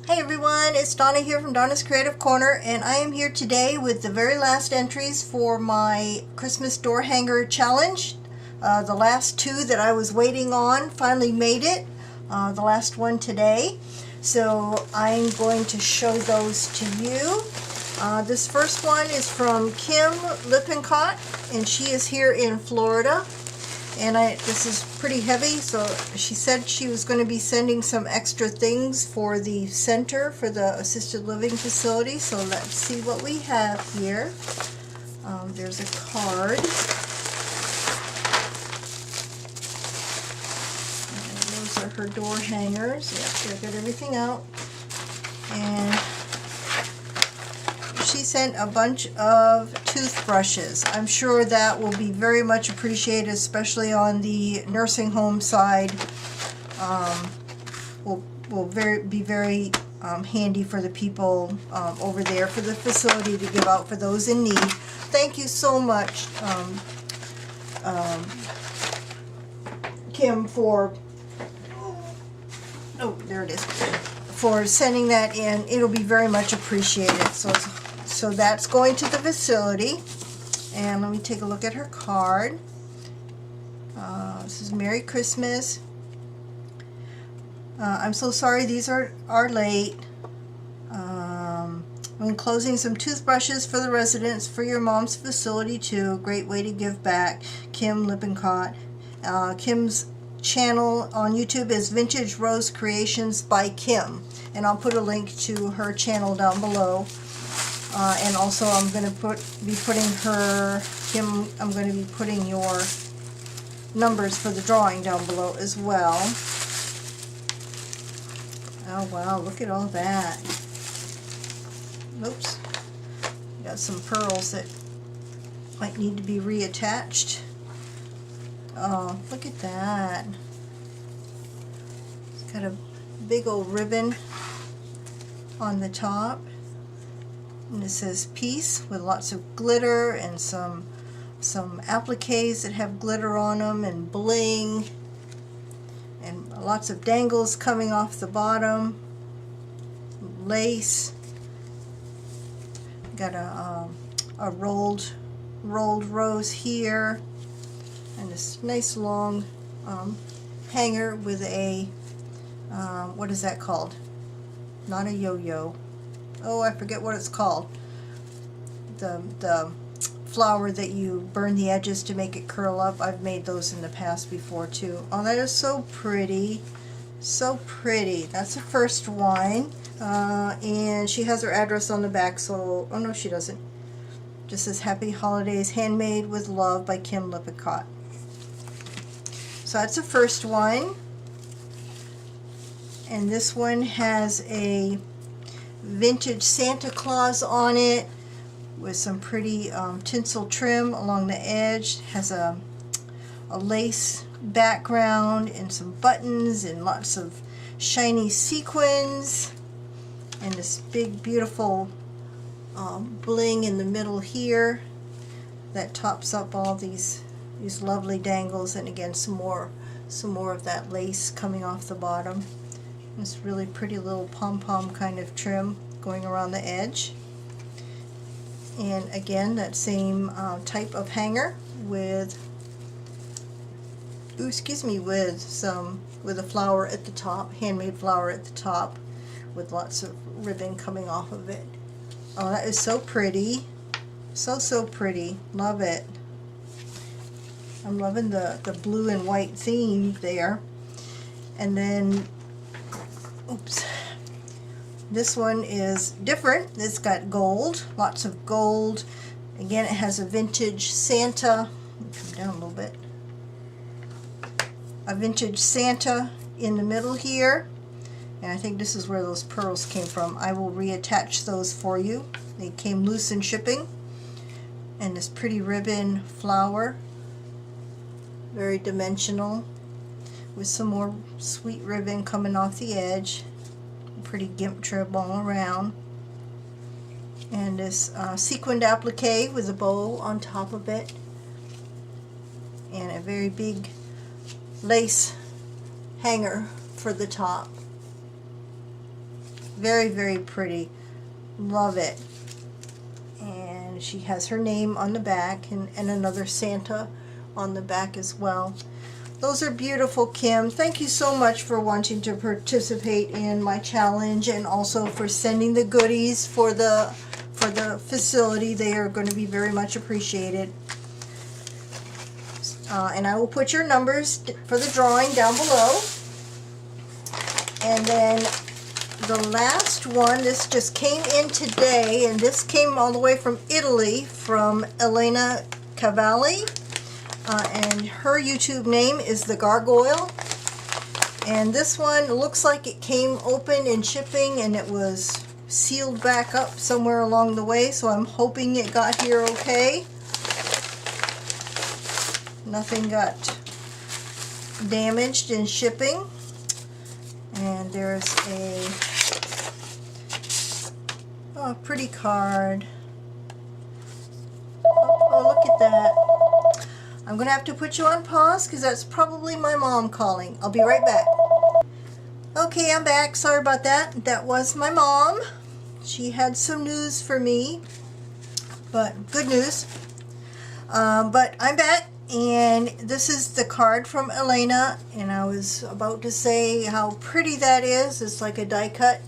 Hey everyone, it's Donna here from Donna's Creative Corner, and I am here today with the very last entries for my Christmas door hanger challenge. The last two that I was waiting on finally made it, the last one today. So I'm going to show those to you. This first one is from Kim Lippincott, and she is here in Florida. And this is pretty heavy, so she said she was going to be sending some extra things for the center for the assisted living facility. So let's see what we have here. There's a card. And those are her door hangers. Yep, they got everything out. And she sent a bunch of toothbrushes. I'm sure that will be very much appreciated, especially on the nursing home side. Will be very handy for the people over there for the facility to give out for those in need. Thank you so much, Kim, for there it is, for sending that in. It'll be very much appreciated. So that's going to the facility. And let me take a look at her card. This is Merry Christmas. I'm so sorry these are late. I'm enclosing some toothbrushes for the residents for your mom's facility too. Great way to give back. Kim Lippincott. Kim's channel on YouTube is Vintage Rose Creations by Kim. And I'll put a link to her channel down below. And also I'm going to be putting your numbers for the drawing down below as well. Oh wow, look at all that. Oops. Got some pearls that might need to be reattached. Oh, look at that. It's got a big old ribbon on the top. And it says peace with lots of glitter and some appliques that have glitter on them and bling and lots of dangles coming off the bottom, lace. Got a rolled rose here, and this nice long hanger with a what is that called? Not a yo-yo. Oh, I forget what it's called. The flower that you burn the edges to make it curl up. I've made those in the past before too. Oh, that is so pretty. So pretty. That's the first one. And she has her address on the back, so, oh no she doesn't. Just says Happy Holidays, handmade with love by Kim Lippincott. So that's the first one. And this one has a vintage Santa Claus on it with some pretty tinsel trim along the edge. Has a lace background and some buttons and lots of shiny sequins and this big beautiful bling in the middle here that tops up all these lovely dangles, and again some more of that lace coming off the bottom. This really pretty little pom-pom kind of trim going around the edge. And again, that same type of hanger with, with a flower at the top, handmade flower at the top, with lots of ribbon coming off of it. Oh, that is so pretty. So pretty. Love it. I'm loving the blue and white theme there. And then oops. This one is different. It's got gold, lots of gold. Again, it has a vintage Santa. Come down a little bit. A vintage Santa in the middle here. And I think this is where those pearls came from. I will reattach those for you. They came loose in shipping. And this pretty ribbon flower. Very dimensional. With some more sweet ribbon coming off the edge. Pretty gimp trim all around. And this sequined applique with a bow on top of it. And a very big lace hanger for the top. Very, very pretty. Love it. And she has her name on the back and another Santa on the back as well. Those are beautiful, Kim. Thank you so much for wanting to participate in my challenge and also for sending the goodies for the facility. They are going to be very much appreciated. And I will put your numbers for the drawing down below. And then the last one, this just came in today, and this came all the way from Italy from Elena Cavalli. And her YouTube name is The Gargoyle. And this one looks like it came open in shipping and it was sealed back up somewhere along the way, so I'm hoping it got here okay. Nothing got damaged in shipping. And there's a pretty card. Oh, look at that. I'm going to have to put you on pause because that's probably my mom calling. I'll be right back. Okay, I'm back. Sorry about that. That was my mom. She had some news for me, but good news. But I'm back, and this is the card from Elena, and I was about to say how pretty that is. It's like a die cut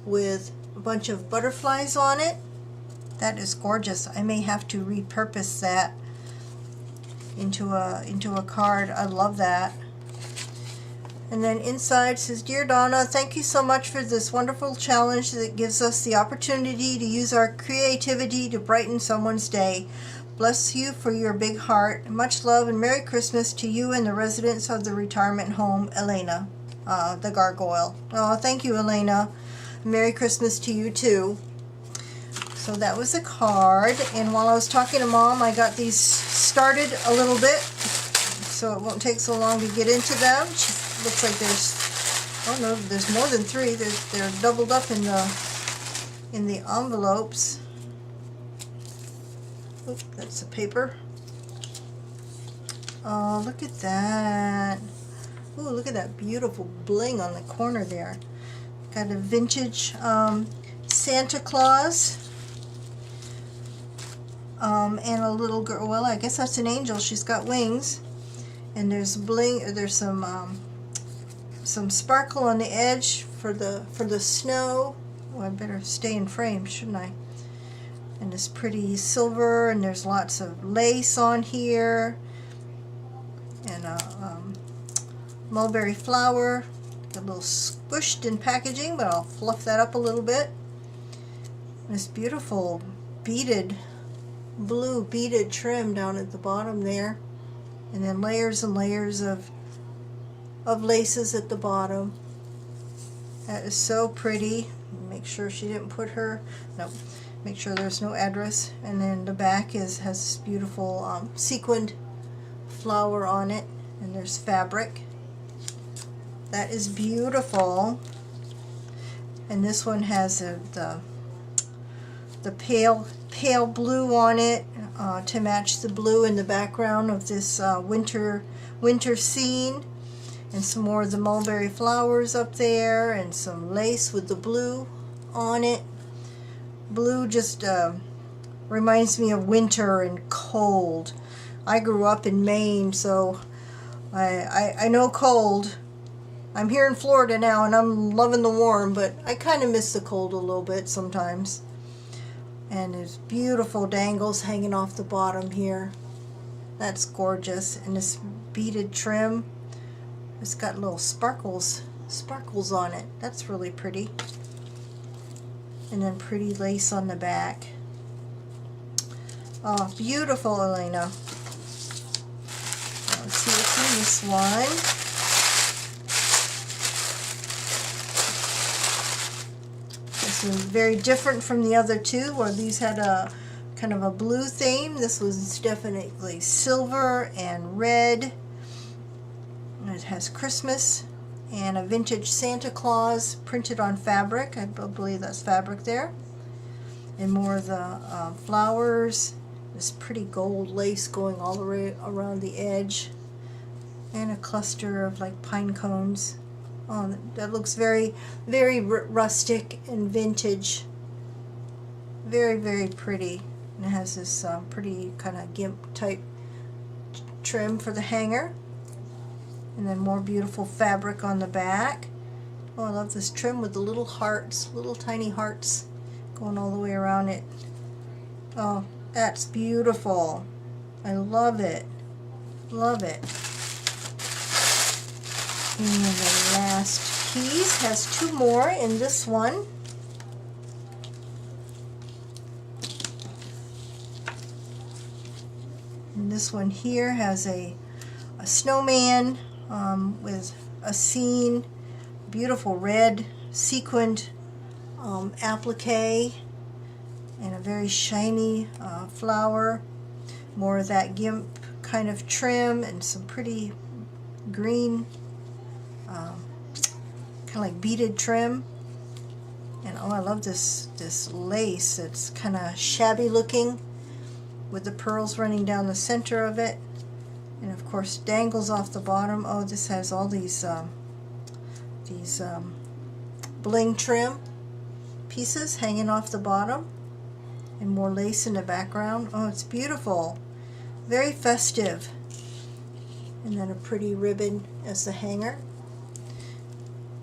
with a bunch of butterflies on it. That is gorgeous. I may have to repurpose that into a card. I love that. And then inside says, Dear Donna, thank you so much for this wonderful challenge that gives us the opportunity to use our creativity to brighten someone's day. Bless you for your big heart. Much love and Merry Christmas to you and the residents of the retirement home, Elena, the Gargoyle. Oh, thank you, Elena. Merry Christmas to you too. So that was a card, and while I was talking to Mom, I got these started a little bit, so it won't take so long to get into them. Looks like there's, oh no, there's more than 3. They're doubled up in the envelopes. Oop, that's the paper. Oh, look at that. Ooh, look at that beautiful bling on the corner there. Got a vintage Santa Claus. And a little girl, well, I guess that's an angel. She's got wings. And there's bling, there's some sparkle on the edge for the snow. Oh, I better stay in frame, shouldn't I? And it's pretty silver, and there's lots of lace on here. And a mulberry flower. A little squished in packaging, but I'll fluff that up a little bit. This beautiful beaded, blue beaded trim down at the bottom there, and then layers and layers of laces at the bottom. That is so pretty. Make sure she didn't put her, no, make sure there's no address. And then the back has this beautiful sequined flower on it, and there's fabric. That is beautiful. And this one has the pale blue on it to match the blue in the background of this winter scene, and some more of the mulberry flowers up there, and some lace with the blue on it. Blue just reminds me of winter and cold. I grew up in Maine, so I know cold. I'm here in Florida now, and I'm loving the warm, but I kind of miss the cold a little bit sometimes. And there's beautiful dangles hanging off the bottom here. That's gorgeous. And this beaded trim, it's got little sparkles on it. That's really pretty. And then pretty lace on the back. Oh, beautiful, Elena. Let's see what's in this one. This is very different from the other two, where these had a kind of a blue theme. This was definitely silver and red. And it has Christmas and a vintage Santa Claus printed on fabric. I believe that's fabric there. And more of the flowers. This pretty gold lace going all the way around the edge. And a cluster of like pine cones Oh, that looks very, very rustic and vintage. Very, very pretty. And it has this pretty kind of gimp type trim for the hanger. And then more beautiful fabric on the back. Oh, I love this trim with the little hearts, little tiny hearts going all the way around it. Oh, that's beautiful. I love it. Love it. And the last piece has two more in this one. And this one here has a snowman with a scene, beautiful red sequined applique, and a very shiny flower. More of that gimp kind of trim and some pretty green kind of like beaded trim. And oh, I love this lace. It's kind of shabby looking with the pearls running down the center of it, and of course dangles off the bottom. Oh, this has all these bling trim pieces hanging off the bottom, and more lace in the background. Oh, it's beautiful, very festive. And then a pretty ribbon as the hanger.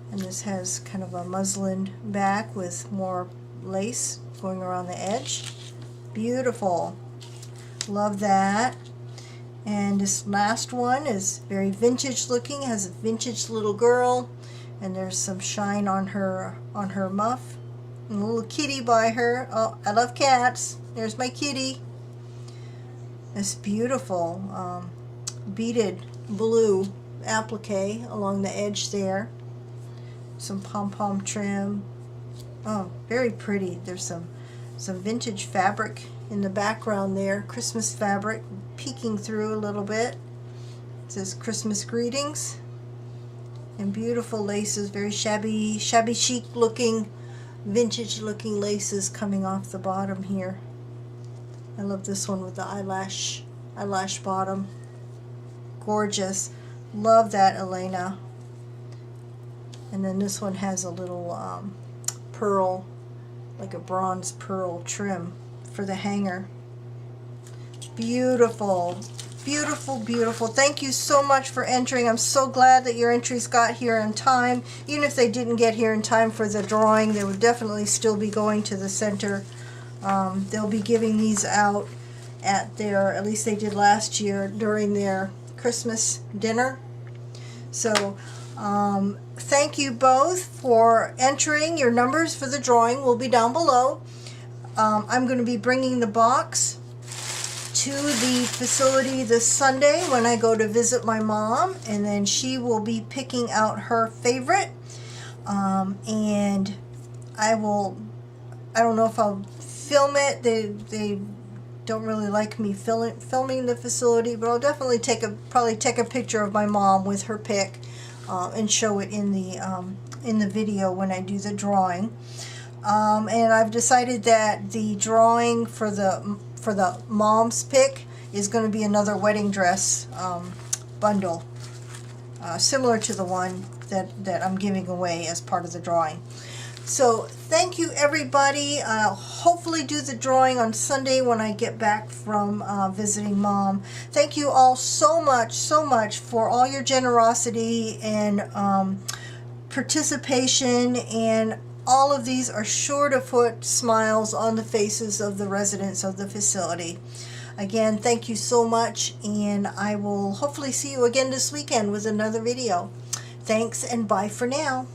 And this has kind of a muslin back with more lace going around the edge. Beautiful. Love that. And this last one is very vintage looking, has a vintage little girl, and there's some shine on her muff. And a little kitty by her. Oh, I love cats. There's my kitty. This beautiful beaded blue applique along the edge there. Some pom-pom trim. Oh, very pretty. There's some vintage fabric in the background there, Christmas fabric peeking through a little bit. It says Christmas greetings. And beautiful laces, very shabby chic looking, vintage looking laces coming off the bottom here. I love this one with the eyelash bottom. Gorgeous. Love that, Elena. And then this one has a little pearl, like a bronze pearl trim for the hanger. Beautiful, beautiful, beautiful. Thank you so much for entering. I'm so glad that your entries got here in time. Even if they didn't get here in time for the drawing, they would definitely still be going to the center. They'll be giving these out at at least they did last year, during their Christmas dinner. So thank you both for entering. Your numbers for the drawing will be down below. I'm going to be bringing the box to the facility this Sunday when I go to visit my mom, and then she will be picking out her favorite. And I don't know if I'll film it. They don't really like me filming the facility, but I'll definitely probably take a picture of my mom with her pick and show it in the video when I do the drawing. And I've decided that the drawing for the mom's pick is going to be another wedding dress bundle, similar to the one that I'm giving away as part of the drawing. So thank you, everybody. I'll hopefully do the drawing on Sunday when I get back from visiting Mom. Thank you all so much for all your generosity and participation, and all of these are sure to put smiles on the faces of the residents of the facility. Again, thank you so much, and I will hopefully see you again this weekend with another video. Thanks, and bye for now.